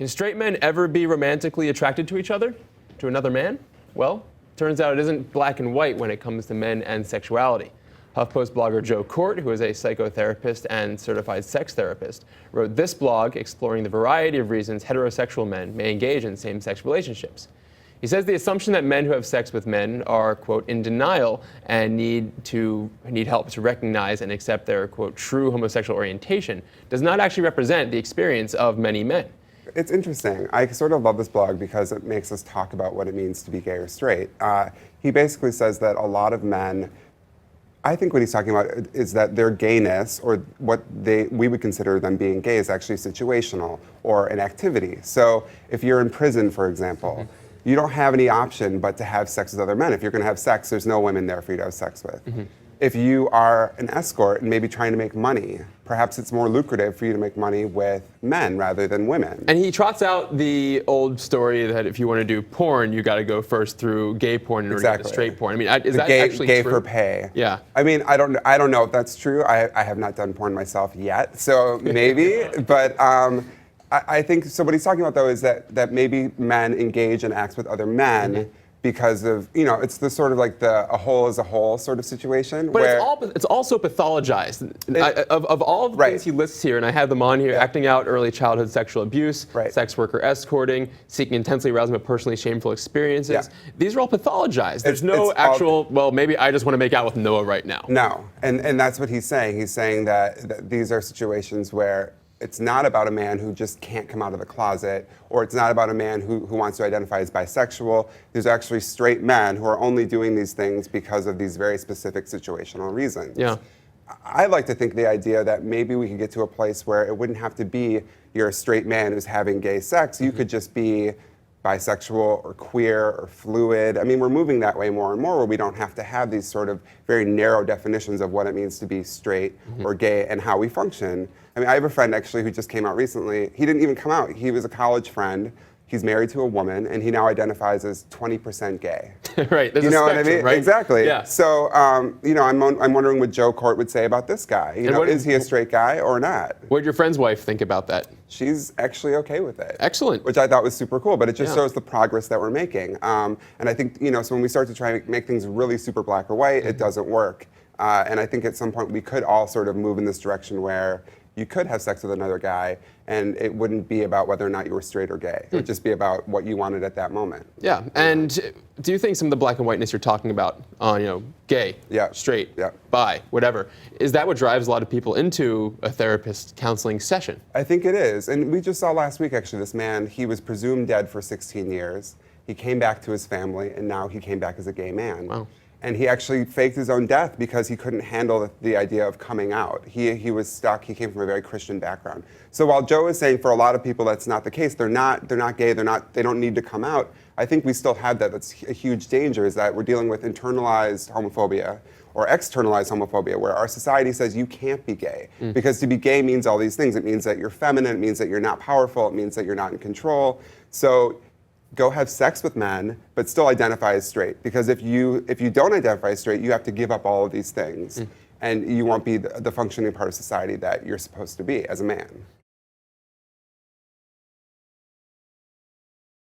Can straight men ever be romantically attracted to each other? To another man? Well, turns out it isn't black and white when it comes to men and sexuality. HuffPost blogger Joe Court, who is a psychotherapist and certified sex therapist, wrote this blog exploring the variety of reasons heterosexual men may engage in same-sex relationships. He says the assumption that men who have sex with men are, quote, in denial and need help to recognize and accept their, quote, true homosexual orientation does not actually represent the experience of many men. It's interesting. I sort of love this blog because it makes us talk about what it means to be gay or straight. He basically says that a lot of men, I think what he's talking about is that their gayness, or what we would consider them being gay, is actually situational or an activity. So if you're in prison, for example, you don't have any option but to have sex with other men. If you're going to have sex, there's no women there for you to have sex with. If you are an escort and maybe trying to make money, perhaps it's more lucrative for you to make money with men rather than women. And he trots out the old story that if you want to do porn, you got to go first through gay porn in order to get to straight porn. I mean, is that actually gay true? for pay? Yeah. I mean, I don't know if that's true. I have not done porn myself yet, so maybe. But I think so. What he's talking about though is that maybe men engage in acts with other men. Because of, it's the sort of like a whole is a whole sort of situation. But it's also pathologized. Of all the things he lists here, and I have them on here, acting out early childhood sexual abuse, sex worker escorting, seeking intensely arousing but personally shameful experiences, these are all pathologized. There's no actual, well, maybe I just want to make out with Noah right now. No, and that's what he's saying. He's saying that these are situations where it's not about a man who just can't come out of the closet, or it's not about a man who wants to identify as bisexual. There's actually straight men who are only doing these things because of these very specific situational reasons. Yeah. I like to think the idea that maybe we could get to a place where it wouldn't have to be you're a straight man who's having gay sex. You could just be bisexual or queer or fluid. I mean, we're moving that way more and more, where we don't have to have these sort of very narrow definitions of what it means to be straight or gay and how we function. I mean, I have a friend actually who just came out recently. He didn't even come out. He was a college friend. He's married to a woman, and he now identifies as 20% gay. Right, there's you know a spectrum, what I mean? right? Exactly. Yeah. So, I'm wondering what Joe Court would say about this guy. Is he a straight guy or not? What did your friend's wife think about that? She's actually okay with it. Excellent. Which I thought was super cool, but it just shows the progress that we're making. And I think, so when we start to try and make things really super black or white, it doesn't work. And I think at some point we could all sort of move in this direction where you could have sex with another guy, and it wouldn't be about whether or not you were straight or gay. It would just be about what you wanted at that moment. Yeah, and do you think some of the black and whiteness you're talking about on, gay, straight, bi, whatever, is that what drives a lot of people into a therapist counseling session? I think it is. And we just saw last week, actually, this man, he was presumed dead for 16 years. He came back to his family, and now he came back as a gay man. Wow. And he actually faked his own death because he couldn't handle the idea of coming out. He was stuck. He came from a very Christian background. So while Joe is saying for a lot of people that's not the case, they're not gay, they don't need to come out, I think we still have that. That's a huge danger, is that we're dealing with internalized homophobia or externalized homophobia, where our society says you can't be gay. Because to be gay means all these things. It means that you're feminine, it means that you're not powerful, it means that you're not in control. So go have sex with men, but still identify as straight. Because if you don't identify as straight, you have to give up all of these things. And you won't be the functioning part of society that you're supposed to be as a man.